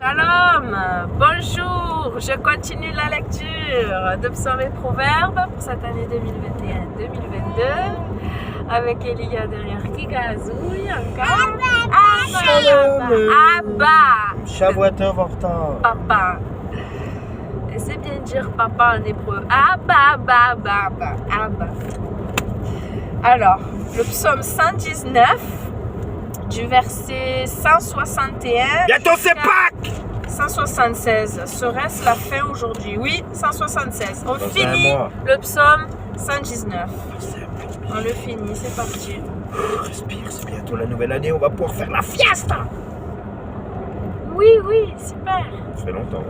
Shalom, bonjour, je continue la lecture de Psaumes et Proverbes pour cette année 2021-2022 avec Elia derrière qui gazouille encore. Abba, Shavuatov en retard. papa. Et c'est bien dire papa en hébreu. Abba, Abba, Abba. Alors, le psaume 119 du verset 161. Bientôt c'est Pâques! 176. Serait-ce la fin aujourd'hui? Oui, 176. On Dans finit un mois. le psaume 119. On le finit, c'est parti. Respire, c'est bientôt la nouvelle année, on va pouvoir faire la fiesta! Oui, super. Ça fait longtemps.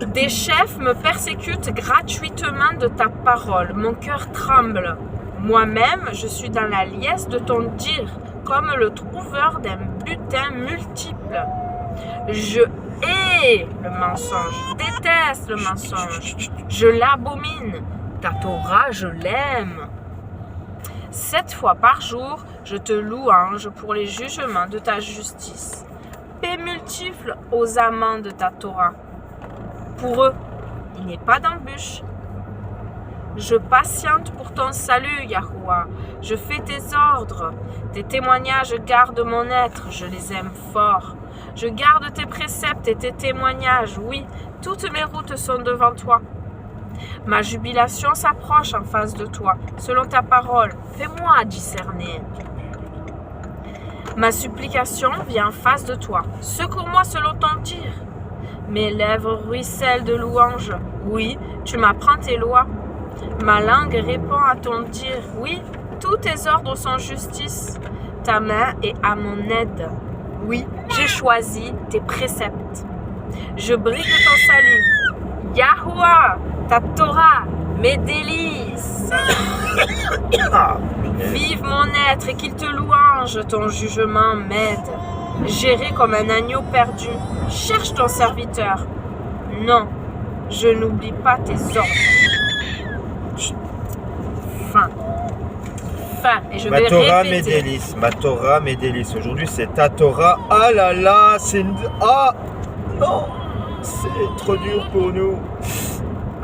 Des chefs me persécutent gratuitement de ta parole. Mon cœur tremble. Moi-même, je suis dans la liesse de ton dire, comme le trouveur d'un butin multiple. Je hais le mensonge, je déteste le mensonge, je l'abomine. Ta Torah, je l'aime. 7 fois par jour, je te louange pour les jugements de ta justice. Paix multiple aux amants de ta Torah. Pour eux, il n'est pas d'embûche. Je patiente pour ton salut, Yahuwah. Je fais tes ordres. Tes témoignages gardent mon être. Je les aime fort. Je garde tes préceptes et tes témoignages. Oui, toutes mes routes sont devant toi. Ma jubilation s'approche en face de toi. Selon ta parole, fais-moi discerner. Ma supplication vient en face de toi. Secours-moi selon ton dire. Mes lèvres ruissellent de louanges. Oui, tu m'apprends tes lois. Ma langue répond à ton dire. Oui, tous tes ordres sont justice. Ta main est à mon aide. Oui, j'ai choisi tes préceptes. Je brille de ton salut. Yahuwah, ta Torah, mes délices. Vive mon être et qu'il te louange, ton jugement m'aide. J'irai comme un agneau perdu. Cherche ton serviteur. Non, je n'oublie pas tes ordres. Fin. Et je vais Ma Torah, mes répéter. délices. Ma Torah, mes délices. Aujourd'hui, c'est ta Torah. Ah là là, c'est... Ah non, c'est trop dur pour nous.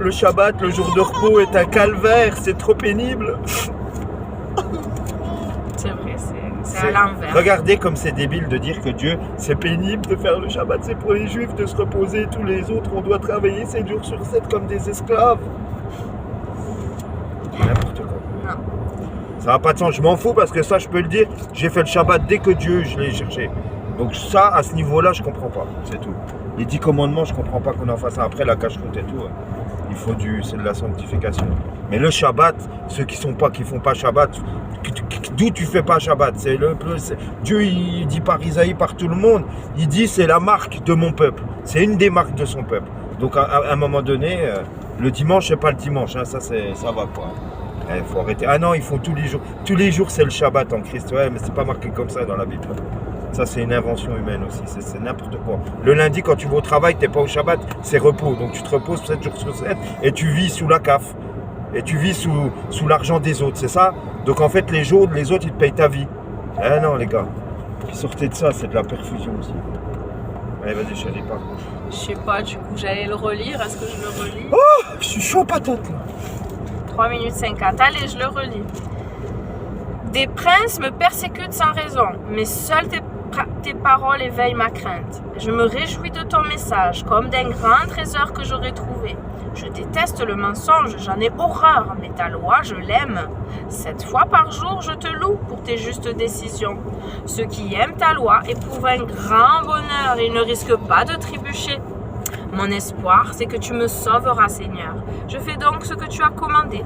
Le Shabbat, le jour de repos, est un calvaire. C'est trop pénible. C'est vrai, c'est à l'envers. Regardez comme c'est débile de dire que Dieu, c'est pénible de faire le Shabbat. C'est pour les Juifs de se reposer. Tous les autres, on doit travailler 7 jours sur 7 comme des esclaves. N'importe quoi. Non. Ça n'a pas de sens, je m'en fous parce que ça je peux le dire, j'ai fait le Shabbat dès que Dieu je l'ai cherché. Donc ça, à ce niveau-là, je comprends pas, c'est tout. Les 10 commandements, je comprends pas qu'on en fasse un. Après la cache-route et tout. Il faut c'est de la sanctification. Mais le Shabbat, ceux qui font pas Shabbat, d'où tu fais pas Shabbat? Dieu il dit par Isaïe, par tout le monde, il dit c'est la marque de mon peuple. C'est une des marques de son peuple. Donc à un moment donné, le dimanche c'est pas le dimanche, hein, ça va quoi. Il faut arrêter. Ah non, ils font tous les jours. Tous les jours, c'est le Shabbat en Christ. Ouais, mais c'est pas marqué comme ça dans la Bible. Ça, c'est une invention humaine aussi. C'est n'importe quoi. Le lundi, quand tu vas au travail, t'es pas au Shabbat, c'est repos. Donc tu te reposes 7 jours sur 7 et tu vis sous la CAF. Et tu vis sous l'argent des autres, c'est ça? Donc en fait, les autres, ils te payent ta vie. Ah non, les gars. Sortez de ça, c'est de la perfusion aussi. Allez, vas-y, chérie, pas. Je sais pas, du coup, j'allais le relire. Est-ce que je le relis? Oh, je suis chaud patate là. 3 minutes 50. Allez, je le relis. Des princes me persécutent sans raison, mais seules tes paroles éveillent ma crainte. Je me réjouis de ton message, comme d'un grand trésor que j'aurais trouvé. Je déteste le mensonge, j'en ai horreur, mais ta loi, je l'aime. 7 fois par jour, je te loue pour tes justes décisions. Ceux qui aiment ta loi éprouvent un grand bonheur et ne risquent pas de trébucher. Mon espoir, c'est que tu me sauveras, Seigneur. Je fais donc ce que tu as commandé.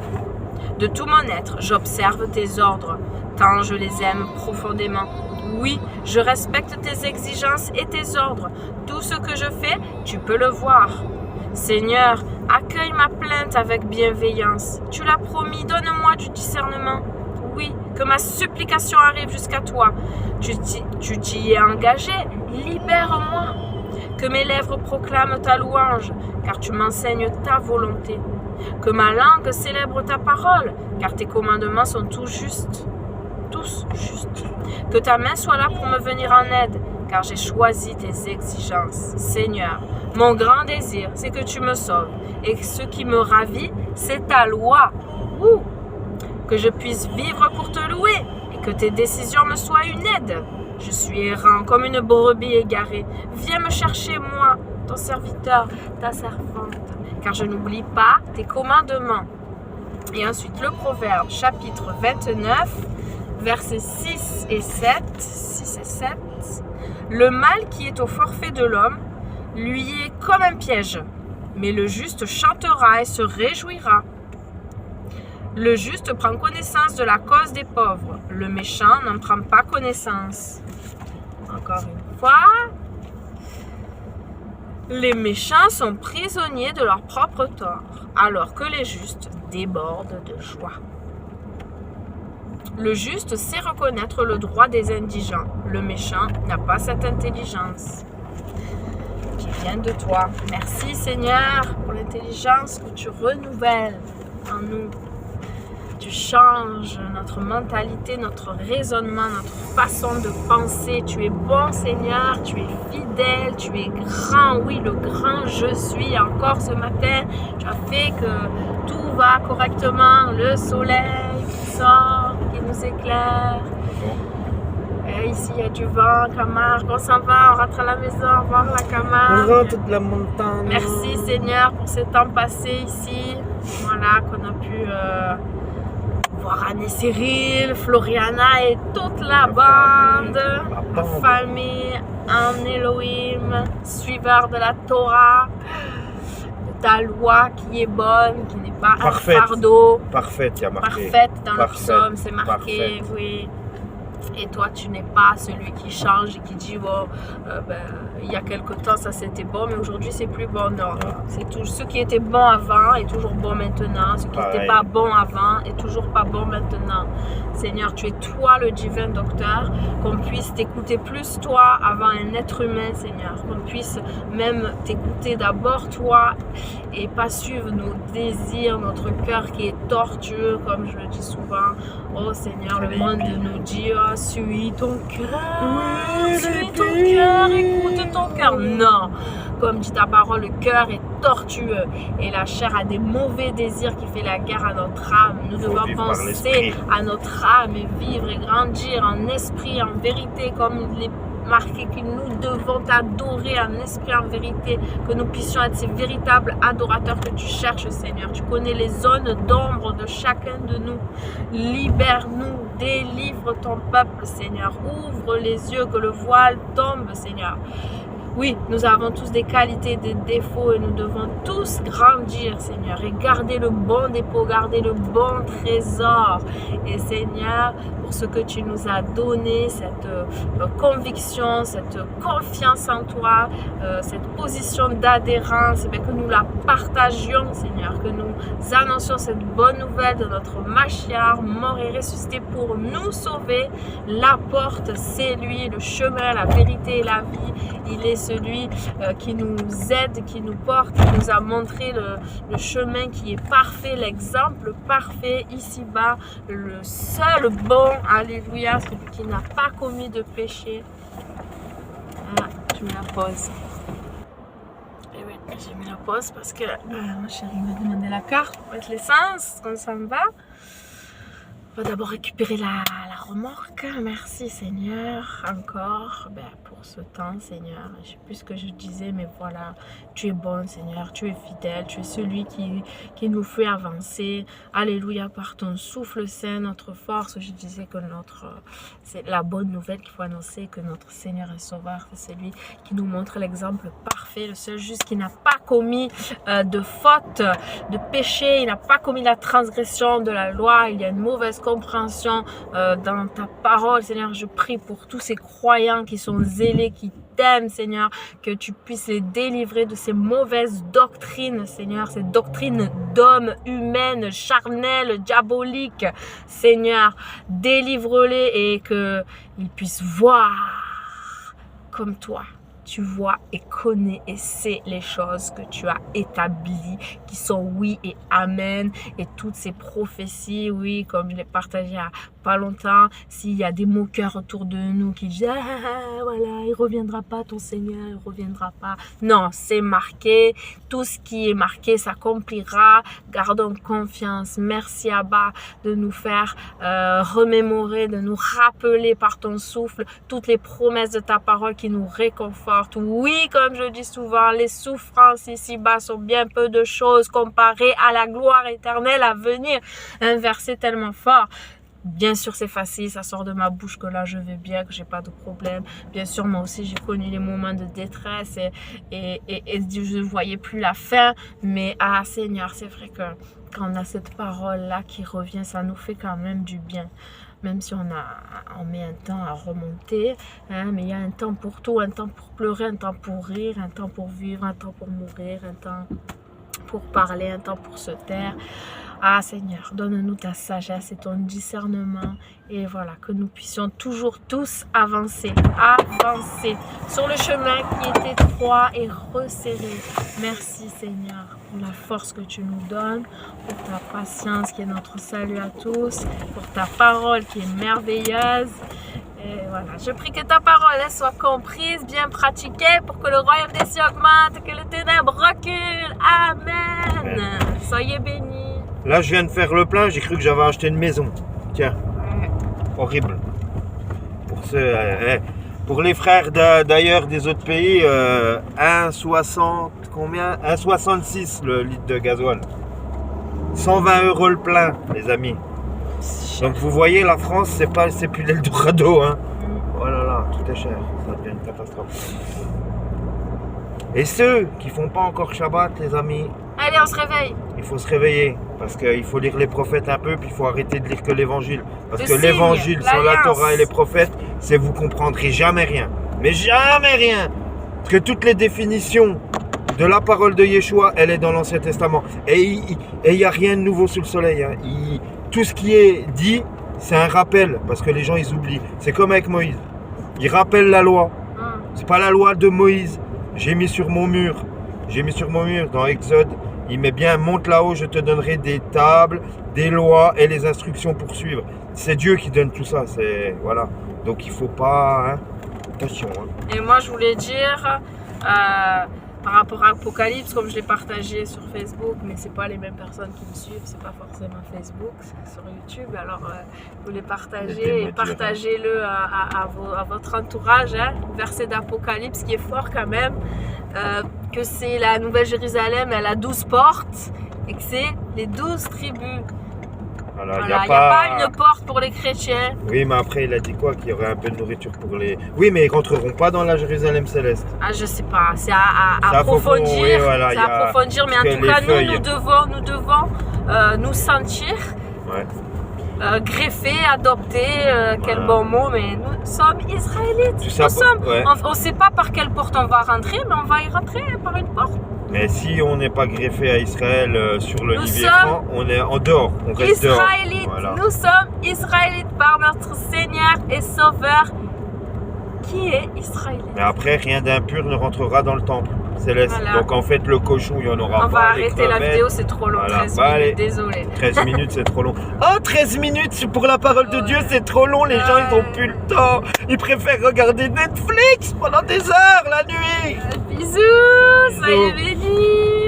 De tout mon être, j'observe tes ordres, tant je les aime profondément. Oui, je respecte tes exigences et tes ordres. Tout ce que je fais, tu peux le voir. Seigneur, accueille ma plainte avec bienveillance. Tu l'as promis, donne-moi du discernement. Oui, que ma supplication arrive jusqu'à toi. Tu t'y es engagé, libère-moi. Que mes lèvres proclament ta louange, car tu m'enseignes ta volonté. Que ma langue célèbre ta parole, car tes commandements sont tous justes. Que ta main soit là pour me venir en aide, car j'ai choisi tes exigences. Seigneur, mon grand désir, c'est que tu me sauves. Et ce qui me ravit, c'est ta loi. Que je puisse vivre pour te louer et que tes décisions me soient une aide. Je suis errant comme une brebis égarée. Viens me chercher, moi, ton serviteur, ta servante, car je n'oublie pas tes commandements. Et ensuite, le Proverbe, chapitre 29, versets 6 et 7. Le mal qui est au forfait de l'homme lui est comme un piège, mais le juste chantera et se réjouira. Le juste prend connaissance de la cause des pauvres, le méchant n'en prend pas connaissance. Encore une fois, les méchants sont prisonniers de leur propre tort, alors que les justes débordent de joie. Le juste sait reconnaître le droit des indigents. Le méchant n'a pas cette intelligence qui vient de toi. Merci Seigneur pour l'intelligence que tu renouvelles en nous. Tu changes notre mentalité, notre raisonnement, notre façon de penser. Tu es bon Seigneur, tu es fidèle, tu es grand. Oui, le grand je suis. Encore ce matin, tu as fait que tout va correctement. Le soleil qui sort, qui nous éclaire. Et ici, il y a du vent, Camargue. On s'en va, on rentre à la maison, voir la Camargue. On rentre de la montagne. Merci Seigneur pour ce temps passé ici. Voilà, qu'on a pu voir Anne et Cyril, Floriana et toute la bande. La famille en Elohim, suiveur de la Torah, de ta loi qui est bonne, qui n'est pas parfaite. Un fardeau. Parfaite, il y a marqué. Parfaite dans le Parfaite. psaume, c'est marqué, Parfaite. oui. Et toi, tu n'es pas celui qui change et qui dit bon, il y a quelque temps ça c'était bon, mais aujourd'hui c'est plus bon. Non, c'est tout. Ce qui était bon avant est toujours bon maintenant. Ce qui n'était pas bon avant est toujours pas bon maintenant. Seigneur, tu es toi le divin docteur. Qu'on puisse t'écouter plus toi avant un être humain, Seigneur. Qu'on puisse même t'écouter d'abord toi et pas suivre nos désirs, notre cœur qui est tortueux, comme je le dis souvent. Oh Seigneur, le monde nous dit oh, suis ton cœur, suis ton cœur, écoute ton cœur. Non, comme dit ta parole, le cœur est tortueux et la chair a des mauvais désirs qui fait la guerre à notre âme. Nous devons penser à notre âme et vivre et grandir en esprit, en vérité, comme il est marqué que nous devons t'adorer en esprit, en vérité, que nous puissions être ces véritables adorateurs que tu cherches, Seigneur. Tu connais les zones d'ombre de chacun de nous. Libère-nous, délivre ton peuple, Seigneur. Ouvre les yeux, que le voile tombe, Seigneur. Oui, nous avons tous des qualités, des défauts et nous devons tous grandir, Seigneur, et garder le bon dépôt, garder le bon trésor. Et Seigneur, pour ce que tu nous as donné, cette conviction, cette confiance en toi, cette position d'adhérence, que nous la partagions, Seigneur, que nous annoncions cette bonne nouvelle de notre Machiar, mort et ressuscité pour nous sauver. La porte, c'est lui, le chemin, la vérité et la vie. Il est celui qui nous aide, qui nous porte, qui nous a montré le chemin qui est parfait, l'exemple parfait ici-bas, le seul bon, alléluia, celui qui n'a pas commis de péché. Ah, je mets la pause. Et oui, j'ai mis la pause parce que ma chérie m'a demandé la carte pour mettre l'essence, on s'en va. On va d'abord récupérer la remorque. Merci Seigneur encore pour ce temps Seigneur. Je ne sais plus ce que je disais, mais voilà, tu es bon Seigneur, tu es fidèle, tu es celui qui nous fait avancer. Alléluia, par ton souffle saint, notre force. Je disais que c'est la bonne nouvelle qu'il faut annoncer, que notre Seigneur est sauveur, que c'est lui qui nous montre l'exemple parfait, le seul juste qui n'a pas commis de faute, de péché, il n'a pas commis la transgression de la loi. Il y a une mauvaise compréhension dans ta parole, Seigneur. Je prie pour tous ces croyants qui sont zélés, qui t'aiment, Seigneur, que tu puisses les délivrer de ces mauvaises doctrines, Seigneur, ces doctrines d'hommes, humaines, charnelles, diaboliques, Seigneur. Délivre-les et qu'ils puissent voir comme toi. tu vois et connais et sais les choses que tu as établies, qui sont oui et amen, et toutes ces prophéties, oui, comme je l'ai partagé il y a pas longtemps, s'il y a des moqueurs autour de nous qui disent voilà, il reviendra pas ton Seigneur, il reviendra pas. Non, c'est marqué, tout ce qui est marqué s'accomplira. Gardons confiance. Merci Abba de nous faire remémorer, de nous rappeler par ton souffle toutes les promesses de ta parole qui nous réconfortent. Oui, comme je dis souvent, les souffrances ici-bas sont bien peu de choses comparées à la gloire éternelle à venir. Un verset tellement fort. Bien sûr, c'est facile, ça sort de ma bouche que là je vais bien, que j'ai pas de problème. Bien sûr, moi aussi j'ai connu les moments de détresse et je ne voyais plus la fin. Mais Seigneur, c'est vrai que quand on a cette parole-là qui revient, ça nous fait quand même du bien. Même si on met un temps à remonter, hein, mais il y a un temps pour tout, un temps pour pleurer, un temps pour rire, un temps pour vivre, un temps pour mourir, un temps pour parler, un temps pour se taire. Seigneur, donne-nous ta sagesse et ton discernement, et voilà, que nous puissions toujours tous avancer sur le chemin qui est étroit et resserré. Merci Seigneur pour la force que tu nous donnes, pour ta patience qui est notre salut à tous, pour ta parole qui est merveilleuse. Et voilà, je prie que ta parole soit comprise, bien pratiquée, pour que le royaume des cieux augmente, que les ténèbres reculent. Amen. Soyez bénis. Là, je viens de faire le plein, j'ai cru que j'avais acheté une maison. Tiens, horrible. Pour les frères d'ailleurs des autres pays, 1,60 combien 1,66 le litre de gasoil. 120 € le plein, les amis. Donc vous voyez, la France, c'est plus l'Eldorado, hein. Oh là là, tout est cher, ça devient une catastrophe. Et ceux qui font pas encore Shabbat, les amis, allez, on se réveille. Il faut se réveiller, parce qu'il faut lire les prophètes un peu, puis il faut arrêter de lire que l'évangile. Parce que l'évangile sur la Torah et les prophètes, c'est vous comprendrez jamais rien. Mais jamais rien. Parce que toutes les définitions de la parole de Yeshua, elle est dans l'Ancien Testament. Et il n'y a rien de nouveau sous le soleil. Hein. Tout ce qui est dit, c'est un rappel, parce que les gens, ils oublient. C'est comme avec Moïse. Il rappelle la loi. C'est pas la loi de Moïse. J'ai mis sur mon mur dans Exode. Il met bien, monte là-haut, je te donnerai des tables, des lois et les instructions pour suivre. C'est Dieu qui donne tout ça, voilà. Donc il faut pas, attention. Et moi je voulais dire, par rapport à Apocalypse, comme je l'ai partagé sur Facebook, mais c'est pas les mêmes personnes qui me suivent, c'est pas forcément Facebook, c'est sur YouTube. Alors vous les partagez et partagez-le à votre entourage. Le verset d'Apocalypse qui est fort quand même. Que c'est la Nouvelle Jérusalem, elle a 12 portes et que c'est les 12 tribus. Voilà, il n'y a pas une porte pour les chrétiens. Oui, mais après il a dit quoi? Qu'il y aurait un peu de nourriture pour les... Oui, mais ils rentreront pas dans la Jérusalem céleste. Je sais pas, c'est à approfondir. Oui, voilà, c'est à approfondir, mais en tout cas nous devons nous sentir greffés, adoptés, quel bon mot, mais nous sommes israélites. On ne sait pas par quelle porte on va rentrer, mais on va y rentrer par une porte. Mais si on n'est pas greffé à Israël sur le niveau franc, on est en dehors, on reste israélites. Dehors. Voilà. Nous sommes israélites par notre Seigneur et Sauveur qui est israélite. Mais après, rien d'impur ne rentrera dans le temple céleste. Voilà. Donc en fait, le cochon, il n'y en aura pas. On va arrêter la vidéo, c'est trop long. Voilà. 13 minutes, désolé. 13 minutes, c'est trop long. Oh, 13 minutes pour la parole de Dieu, c'est trop long. Les gens, ils n'ont plus le temps. Ils préfèrent regarder Netflix pendant des heures la nuit. Bisous, soyez bénis.